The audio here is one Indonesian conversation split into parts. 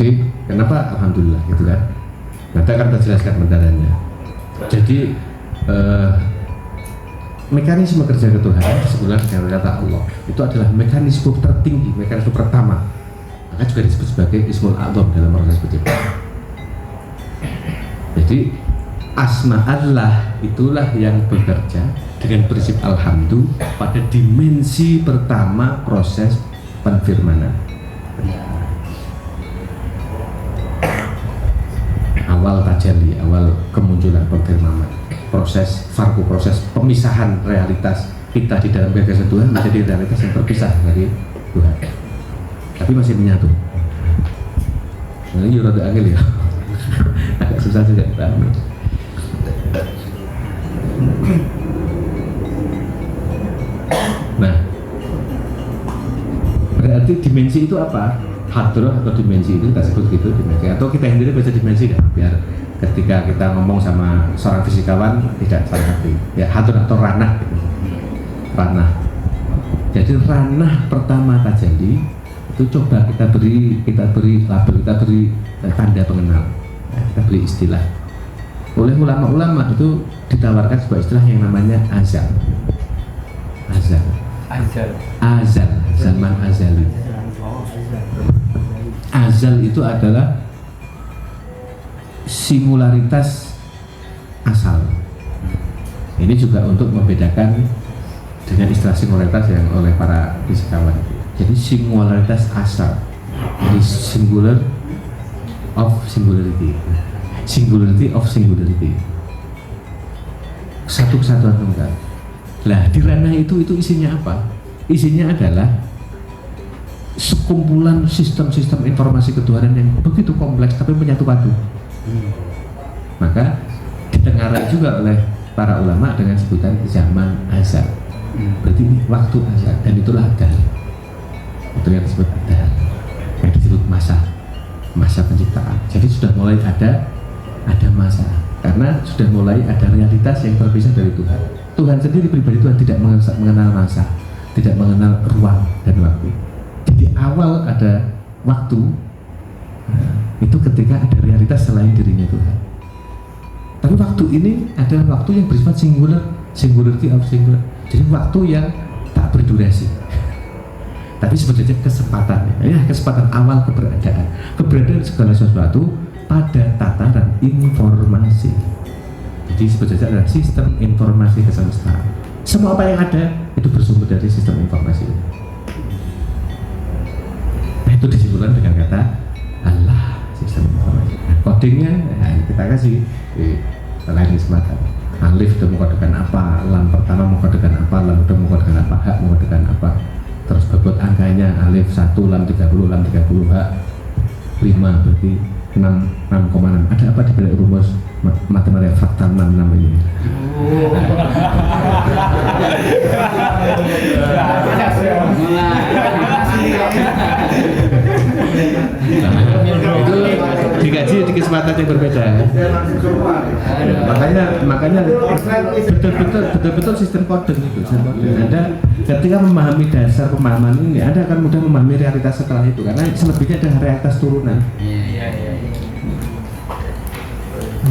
Jadi kenapa alhamdulillah gitu kan? Nanti akan kita jelaskan pendaranya. Jadi mekanisme kerja ketuhanan disebutkan dengan kata Allah itu adalah mekanisme tertinggi, mekanisme pertama, maka juga disebut sebagai Ismul A'zam dalam proses penciptaan. Jadi asma Allah itulah yang bekerja dengan prinsip alhamdu pada dimensi pertama proses penfirmanan. Awal tajalli, awal kemunculan penfirmanan, proses farku, proses pemisahan realitas kita di dalam gagasan Tuhan menjadi realitas yang terpisah dari Tuhan, tapi masih menyatu. Nah, ini rada angel ya, agak susah juga dipahami. Nah, berarti dimensi itu apa? Hadroh atau dimensi itu kita sebut gitu dimensi, atau kita sendiri baca dimensi kan, biar ketika kita ngomong sama seorang fisikawan tidak salah arti. Ya, hadroh atau ranah gitu. Ranah. Jadi ranah pertama tajalli itu coba kita beri label, kita beri tanda pengenal, kita beri istilah. Oleh ulama-ulama itu ditawarkan sebuah istilah yang namanya azal. Azal, zaman azali. Azal itu adalah singularitas asal. Ini juga untuk membedakan dengan istilah singularitas yang oleh para fisikawan. Jadi singularitas asal, jadi singular of singularity, singularity of singularity, satu kesatuan tunggal. Lah di ranah itu isinya apa? Isinya adalah sekumpulan sistem-sistem informasi ketuhanan yang begitu kompleks tapi menyatu padu. Maka ditengarai juga oleh para ulama dengan sebutan zaman azal. Berarti ini waktu azal, dan itulah adal. Itu yang disebut adal, yang disebut masa penciptaan. Jadi sudah mulai ada masa, karena sudah mulai ada realitas yang terpisah dari Tuhan. Tuhan sendiri pribadi, Tuhan tidak mengenal masa, tidak mengenal ruang dan waktu. Di awal ada waktu, nah, itu ketika ada realitas selain dirinya Tuhan. Tapi waktu ini adalah waktu yang bersifat singular, singularity of singular. Jadi waktu yang tak berdurasi. Tapi sebenarnya kesempatan, ya kesempatan awal keberadaan segala sesuatu pada tataran informasi. Jadi sebenarnya adalah sistem informasi kesemestaan. Semua apa yang ada itu bersumber dari sistem informasi. Itu disimpulkan dengan kata Allah, sistem informasi. Nah, codingnya kita kasih lain kesempatan. Alif itu mengkodekan apa, lam pertama mengkodekan apa, lam kedua mengkodekan apa, hak mengkodekan apa. Terus bobot angkanya alif 1, lam 30, lam 30, hak 5, berarti 6,6. Ada apa di balik rumus matematika fakta 66 ini? Itu dikaji di kesempatan yang berbeda. Makanya betul-betul sistem coding itu. Anda ketika memahami dasar pemahaman ini, Anda akan mudah memahami realitas setelah itu, karena selebihnya ada realitas turunan.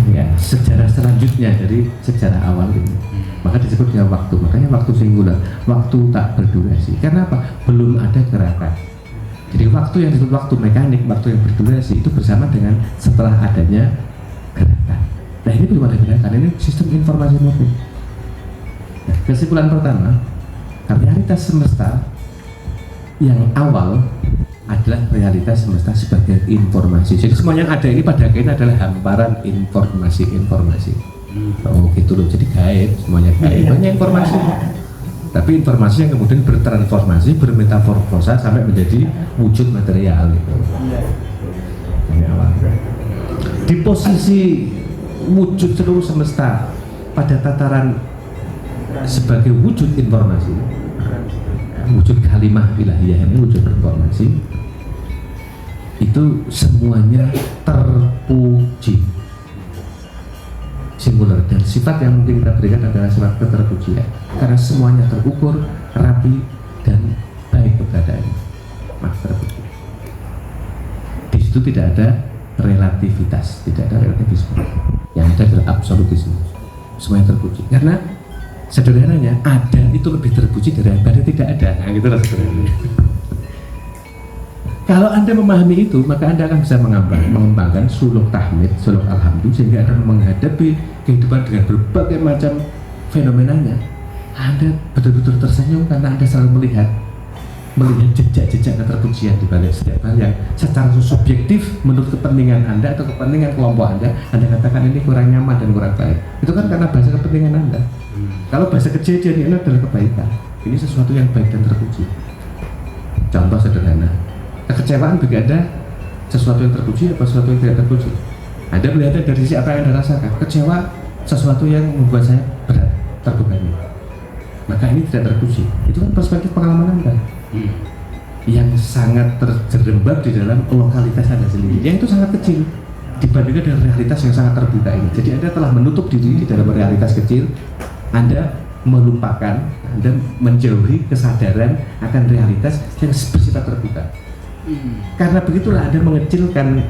Ya, sejarah selanjutnya dari sejarah awal ini, maka disebut dengan waktu. Makanya waktu singular, waktu tak berdurasi. Karena apa? Belum ada gerakan. Jadi waktu yang disebut waktu mekanik, waktu yang berdurasi itu bersama dengan setelah adanya gerakan. Nah, ini belum ada gerakan, ini sistem informasi murni. Nah, kesimpulan pertama, realitas semesta yang awal adalah realitas semesta sebagai informasi. Jadi semua yang ada ini pada akhirnya adalah hamparan informasi. Oh gitu loh, jadi gaib, semuanya gaib, banyak informasi. Tapi informasi yang kemudian bertransformasi, bermetamorfosa sampai menjadi wujud material gitu. Ini awal. Di posisi wujud seluruh semesta pada tataran sebagai wujud informasi, wujud kalimah ilahiyah ini, wujud informasi, itu semuanya terpuji, singular, dan sifat yang mungkin kita berikan adalah sifat keterpujian, karena semuanya terukur, rapi, dan baik keberadaannya. Mas terpuji. Di situ tidak ada relativitas, tidak ada relativisme. Yang ada adalah absolutisme. Semuanya terpuji. Karena sederhananya ada itu lebih terpuji daripada tidak ada. Nah, gitu lah sederhananya. Kalau Anda memahami itu, maka Anda akan bisa mengembangkan suluk tahmid, suluk alhamdulillah, sehingga Anda menghadapi kehidupan dengan berbagai macam fenomenanya. Anda betul-betul tersenyum karena Anda selalu melihat jejak-jejak keterpujian di balik setiap hal yang secara subjektif menurut kepentingan Anda atau kepentingan kelompok Anda katakan ini kurang nyaman dan kurang baik. Itu kan karena bahasa kepentingan Anda. Kalau bahasa kejadian ini adalah kebaikan, ini sesuatu yang baik dan terpuji. Contoh sederhana, kekecewaan bagi Anda sesuatu yang terpuji atau sesuatu yang tidak terpuji? Anda melihatnya dari sisi apa yang Anda rasakan. Kecewa sesuatu yang membuat saya berat, terbebani, maka ini tidak terpuji. Itu kan perspektif pengalaman Anda yang sangat terjerembab di dalam lokalitas Anda sendiri, yang itu sangat kecil dibandingkan dengan realitas yang sangat terbuka ini. Jadi Anda telah menutup diri di dalam realitas kecil, Anda melupakan, Anda menjauhi kesadaran akan realitas yang bersifat terbuka. Karena begitulah Anda mengecilkan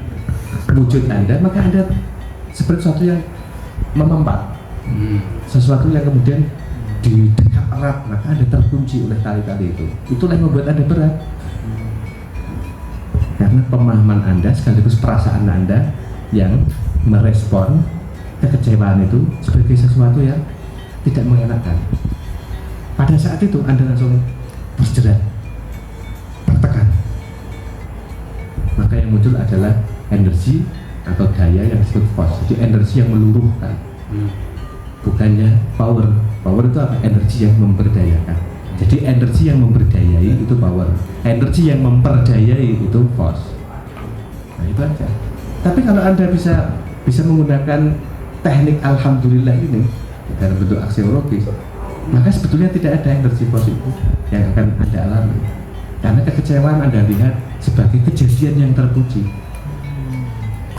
wujud Anda, maka Anda seperti sesuatu yang memempat, sesuatu yang kemudian didekat erat, maka Anda terkunci oleh tali-tali itu. Itulah yang membuat Anda berat. Karena pemahaman Anda sekaligus perasaan Anda yang merespon kekecewaan itu sebagai sesuatu yang tidak mengenakan. Pada saat itu Anda langsung berjerat, tertekan. Maka yang muncul adalah energi atau daya yang disebut force. Jadi energi yang meluruhkan, bukannya power. Power itu apa? Energi yang memberdayakan. Jadi energi yang memberdayai itu power, energi yang memperdayai itu force. Nah itu aja. Tapi kalau Anda bisa menggunakan teknik alhamdulillah ini dalam bentuk aksiologis, maka sebetulnya tidak ada energi positif yang akan Anda alami. Karena kekecewaan Anda lihat sebagai kejadian yang terpuji.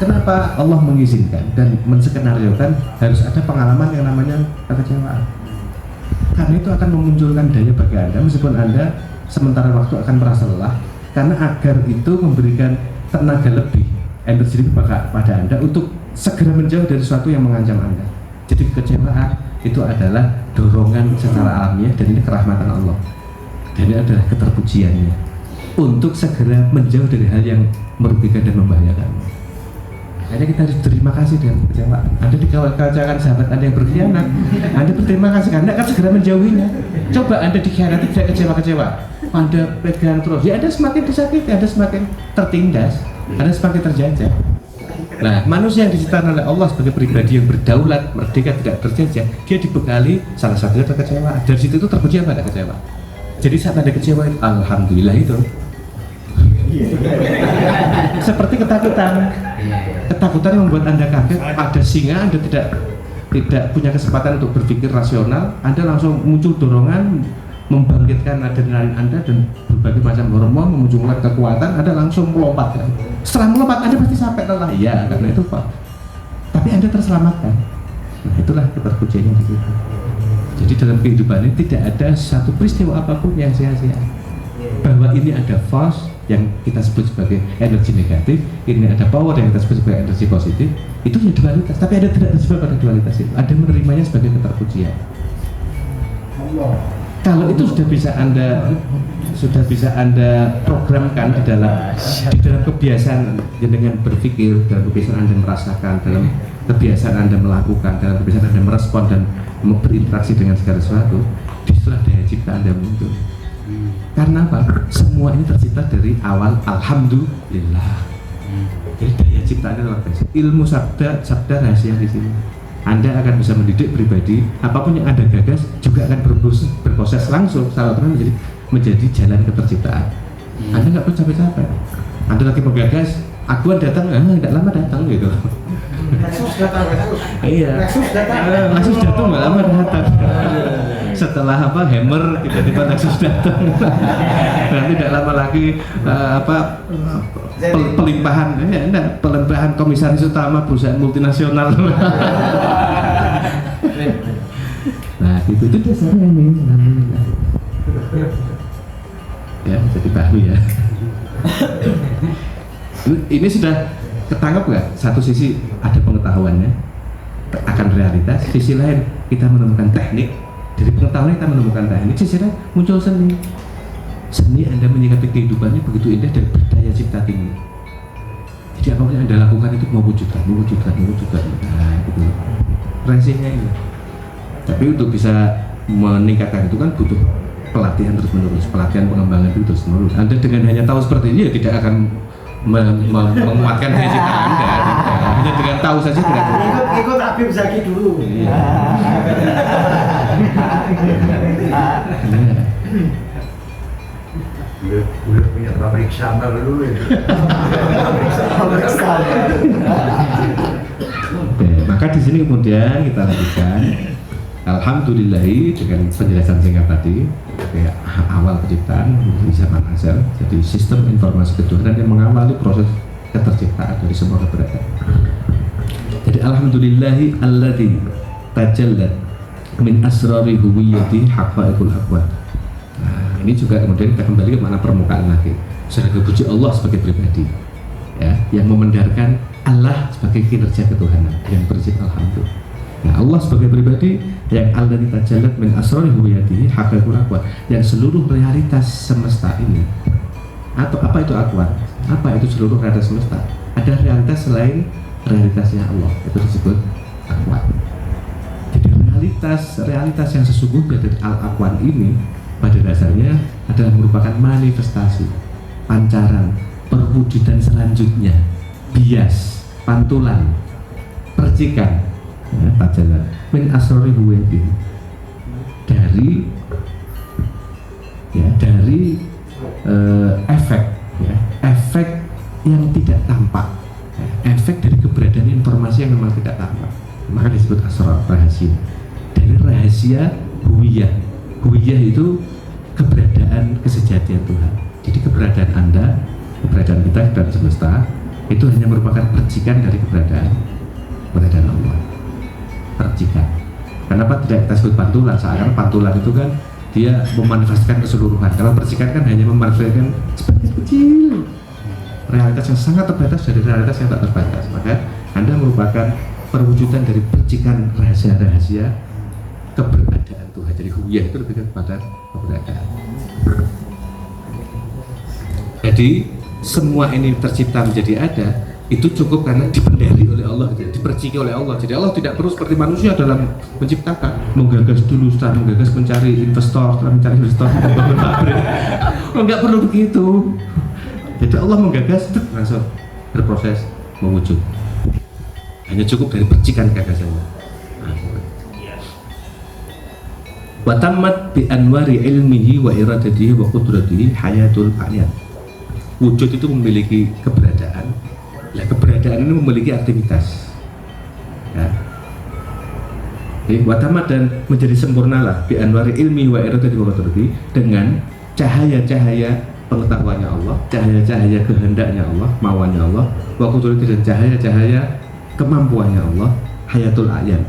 Kenapa Allah mengizinkan dan menskenariokan harus ada pengalaman yang namanya kekecewaan? Karena itu akan memunculkan daya bagi Anda, meskipun Anda sementara waktu akan merasa lelah, karena agar itu memberikan tenaga lebih, energi lebih pada Anda untuk segera menjauh dari sesuatu yang mengancam Anda. Jadi kekecewaan itu adalah dorongan secara alamiah, dan ini kerahmatan Allah, dan ini adalah keterpujiannya untuk segera menjauh dari hal yang merugikan dan membahayakan. Makanya kita harus terima kasih dengan kekecewaan. Anda dikecewakan sahabat Anda yang berkhianat, Anda berterima kasih karena akan segera menjauhinya. Coba Anda dikhianati tidak kecewa-kecewa, Anda pegang terus, ya Anda semakin disakiti, Anda semakin tertindas, Anda semakin terjajah. Nah, manusia yang diciptakan oleh Allah sebagai pribadi yang berdaulat, merdeka, tidak terjajah, dia dibekali salah satunya kekecewaan. Dari situ itu terpuji apa? Ada kecewa. Jadi saat Anda kecewa, alhamdulillah itu seperti ketakutan yang membuat Anda kaget. Ada singa, Anda tidak punya kesempatan untuk berpikir rasional, Anda langsung muncul dorongan membangkitkan adrenalin Anda dan berbagai macam hormon, memunculkan kekuatan, Anda langsung melompat kan? Setelah melompat Anda pasti sampai lelah, ya karena itu Pak, tapi Anda terselamatkan. Nah itulah keterpujiannya di situ. Jadi dalam kehidupan ini tidak ada satu peristiwa apapun yang sia-sia. Bahwa ini ada force yang kita sebut sebagai energi negatif, ini ada power yang kita sebut sebagai energi positif, itu ya dualitas. Tapi Anda tidak terjebak pada dualitas itu, Anda menerimanya sebagai keterpujian. Kalau itu sudah bisa Anda programkan di dalam kebiasaan dengan berpikir, dalam kebiasaan Anda merasakan, dalam kebiasaan Anda melakukan, dalam kebiasaan Anda merespon dan berinteraksi dengan segala sesuatu, disitulah daya cipta Anda muncul. Karena apa? Semua ini tercipta dari awal alhamdulillah. Jadi daya cipta Anda luar biasa. Ilmu sabda rahasia di sini. Anda akan bisa mendidik pribadi, apapun yang Anda gagas juga akan berproses langsung secara otomatis menjadi jalan keterciptaan. Anda nggak perlu capek-capek. Anda lagi menggagas, akuan datang, nggak lama datang gitu. Iya, Lexus datang nggak lama datang. Setelah hammer tiba-tiba Lexus datang. Nanti tidak lama lagi pelimpahan komisaris utama perusahaan multinasional. Nah itu dasarnya ini. Ya jadi pahami ya. Ini sudah ketangkap nggak? Satu sisi ada pengetahuannya akan realitas, sisi lain kita menemukan teknik, dari pengetahuan kita menemukan teknik, sisi lain muncul seni. Seni Anda menyikapi kehidupannya begitu indah dan berdaya cipta tinggi. Jadi apapun yang Anda lakukan itu mewujudkan. Nah, gitu. Prinsipnya ini. Tapi untuk bisa meningkatkan itu kan butuh pelatihan terus menerus, pelatihan pengembangan itu terus menerus. Anda dengan hanya tahu seperti ini ya tidak akan menguatkan daya cipta Anda. Hanya dengan tahu saja tidak cukup. Ikut Habib Zaki dulu. Iya. Udah punya pabrik sambal dulu ya. Oke, maka di sini kemudian kita lanjutkan. Alhamdulillahi dengan penjelasan singkat tadi, kayak awal penciptaan di zaman azal, jadi sistem informasi ketuhanan yang mengawali proses keterciptaan dari semua keberadaan. Jadi alhamdulillahi alladzi tajallat min asrari huwiyati haqaiqul aqwan. Nah, ini juga kemudian kita kembali ke makna permukaan lagi. Sudah dipuji Allah sebagai pribadi, ya, yang memendarkan Allah sebagai kinerja ketuhanan yang bersifat alhamdulillah. Nah, Allah sebagai pribadi yang alladzi tajallat min asrari huwiyatihi haqaiqul aqwan, yang seluruh realitas semesta ini. Atau apa itu aqwan? Apa itu seluruh realitas semesta? Ada realitas selain realitasnya Allah, itu disebut aqwan. Jadi realitas yang sesungguhnya dari al-aqwan ini pada dasarnya adalah merupakan manifestasi, pancaran, perwujudan selanjutnya, bias, pantulan, percikan, ya, tajallat min asrari huwiyati, dari efek, ya, efek yang tidak tampak, ya, efek dari keberadaan informasi yang memang tidak tampak, maka disebut asrar, rahasia. Dari rahasia huwiyah itu keberadaan kesejatian Tuhan. Jadi keberadaan Anda, keberadaan kita dan semesta itu hanya merupakan percikan dari keberadaan Allah. Percikan. Kenapa tidak kita sebut pantulan? Seakan pantulan itu kan dia memanifestasikan keseluruhan. Kalau percikan kan hanya memanifestasikan sebagian kecil realitas yang sangat terbatas dari realitas yang tak terbatas. Maka Anda merupakan perwujudan dari percikan rahasia-rahasia keberadaan Tuhan. Jadi huwiyah itu lebih kepada keberadaan. Jadi semua ini tercipta menjadi ada, itu cukup karena dipendari oleh Allah, diperciki oleh Allah. Jadi Allah tidak perlu seperti manusia dalam menciptakan, menggagas dulu, setelah menggagas mencari investor, setelah mencari investor membangun pabrik. Enggak perlu begitu. Jadi Allah menggagas, langsung berproses mewujud. Hanya cukup dari percikan gagasannya. Wa tammat bi anwari ilmihi wa iradatihi wa qudratihi hayatul fa'liyat. Wujud itu memiliki keberadaan. Nah, keberadaan ini memiliki aktivitas. Ya. Wa tammat dan menjadi sempurnalah bi anwari ilmihi wa iradatihi wa qudratihi, dengan cahaya-cahaya pengetahuannya Allah, cahaya-cahaya kehendaknya Allah, mauannya Allah, wa qudratihi, dan cahaya-cahaya kemampuannya Allah, hayatul a'yan,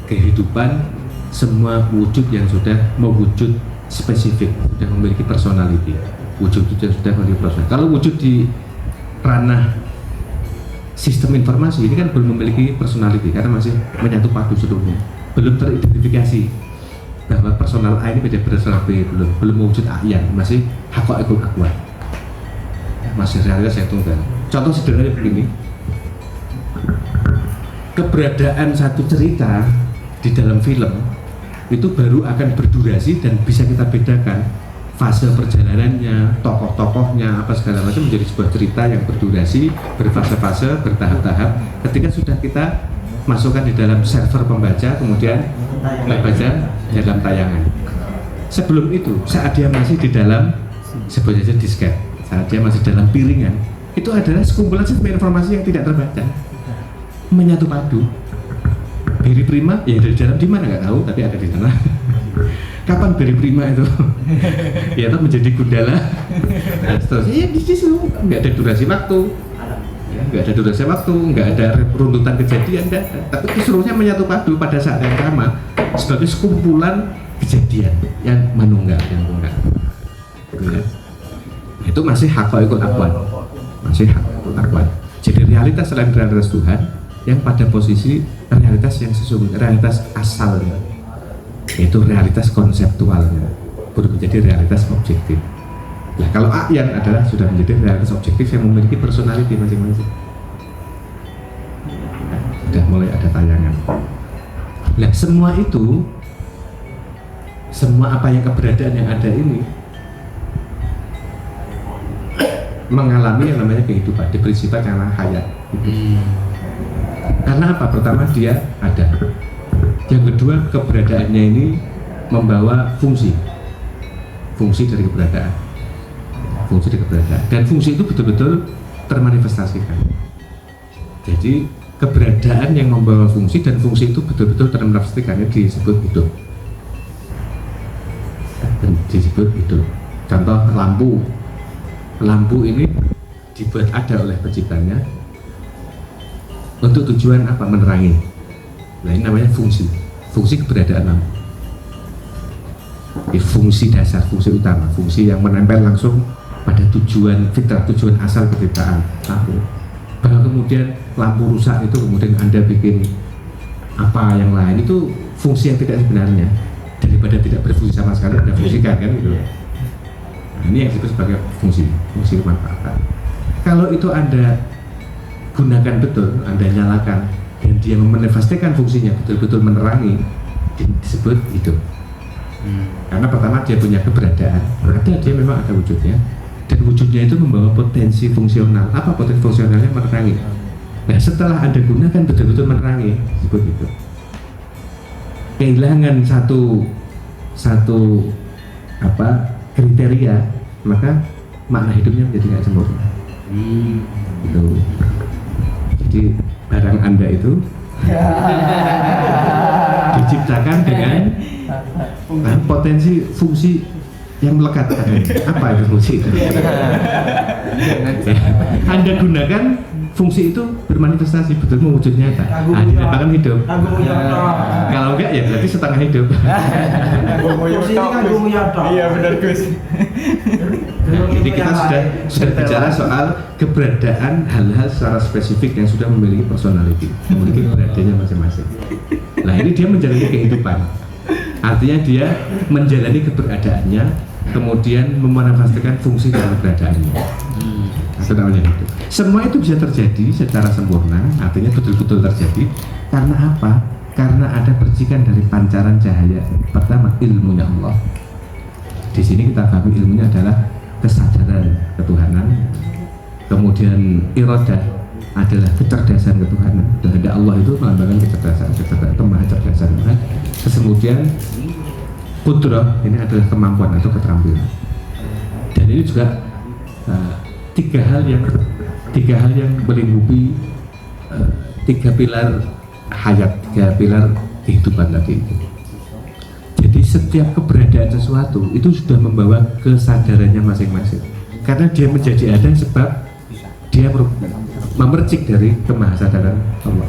kehidupan semua wujud yang sudah mewujud spesifik, sudah memiliki personality. Wujud yang sudah memiliki personality. Kalau wujud di ranah sistem informasi ini kan belum memiliki personality karena masih menyatu padu seluruhnya, belum teridentifikasi bahwa personal A ini beda personal B, belum mewujud a'yan, masih haqaiqul aqwan, masih realitas yang tunggal. Contoh sederhana begini, keberadaan satu cerita di dalam film itu baru akan berdurasi dan bisa kita bedakan fase perjalanannya, tokoh-tokohnya, apa segala macam menjadi sebuah cerita yang berdurasi, berfase-fase, bertahap-tahap. Ketika sudah kita masukkan di dalam server pembaca, kemudian membaca dalam tayangan. Sebelum itu, saat dia masih di dalam sebutnya disket, saat dia masih dalam piringan, itu adalah sekumpulan sistem informasi yang tidak terbaca, menyatu padu. Beri Prima, ya dari dalam di mana nggak tahu, tapi ada di sana. Kapan Beri Prima itu? Ya, itu menjadi Gundala. Terus, ya di situ nggak ada durasi waktu, nggak ada durasi waktu, nggak ada runtutan kejadian, nggak ada. Tapi keseluruhannya menyatu padu pada saat yang sama sebagai sekumpulan kejadian yang menunggal, yang tunggal. Ya. Itu masih haqaiqul aqwan, masih haqaiqul. akbar. Jadi realitas selain realitas Tuhan yang pada posisi realitas yang sesungguhnya, realitas asalnya, yaitu realitas konseptualnya, baru menjadi realitas objektif. Nah, kalau a'yan adalah sudah menjadi realitas objektif yang memiliki personality masing-masing. Nah, sudah mulai ada tayangan. Nah, semua itu, semua apa yang keberadaan yang ada ini mengalami yang namanya kehidupan, diberi sifat yang namanya hayat. Karena apa? Pertama dia ada. Yang kedua keberadaannya ini membawa fungsi dari keberadaan, fungsi dari keberadaan, dan fungsi itu betul-betul termanifestasikan. Jadi keberadaan yang membawa fungsi dan fungsi itu betul-betul termanifestasikannya disebut hidup. Disebut hidup. Contoh lampu. Lampu ini dibuat ada oleh penciptanya untuk tujuan apa? Menerangi. Nah, ini namanya fungsi keberadaan lampu. Ini fungsi dasar, fungsi utama, fungsi yang menempel langsung pada tujuan fitrah, tujuan asal penciptaan lampu. Bahwa kemudian lampu rusak itu kemudian Anda bikin apa yang lain, itu fungsi yang tidak sebenarnya. Daripada tidak berfungsi sama sekali, Anda fungsikan kan gitu. Nah, ini yang disebut sebagai fungsi kemanfaatan. Kalau itu Anda gunakan betul, Anda nyalakan, dan dia memanifestasikan fungsinya betul-betul menerangi, disebut hidup. Karena pertama dia punya keberadaan, dia memang ada wujudnya, dan wujudnya itu membawa potensi fungsional. Apa potensi fungsionalnya? Menerangi. Nah, setelah Anda gunakan betul-betul menerangi, disebut hidup. Kehilangan satu kriteria, maka makna hidupnya menjadi nggak sempurna. Gitu. Jadi barang Anda itu diciptakan dengan potensi fungsi yang melekat. Apa itu fungsi itu? Anda gunakan fungsi itu bermanifestasi, betul mewujud nyata. Dinamakan hidup. Kalau enggak ya berarti setengah hidup. Iya benar Gus. Jadi kita sudah bicara soal keberadaan hal-hal secara spesifik yang sudah memiliki personality, memiliki keberadaannya masing-masing. Nah, ini dia menjalani kehidupan. Artinya dia menjalani keberadaannya, kemudian memanifestasikan fungsi dari keberadaannya. Namanya itu. Semua itu bisa terjadi secara sempurna, artinya betul-betul terjadi. Karena apa? Karena ada percikan dari pancaran cahaya. Pertama, ilmunya Allah. Di sini kita pahami ilmunya adalah kesadaran ketuhanan. Kemudian iradah adalah kecerdasan ketuhanan. Kehendak Allah itu melambangkan kecerdasan, kemahacerdasan. Kemudian qudrah ini adalah kemampuan atau keterampilan. Dan ini juga tiga hal yang melingkupi tiga pilar hayat, tiga pilar kehidupan tadi itu. Jadi setiap keberadaan sesuatu itu sudah membawa kesadarannya masing-masing. Karena dia menjadi ada sebab dia memercik dari kemahasadaran Allah.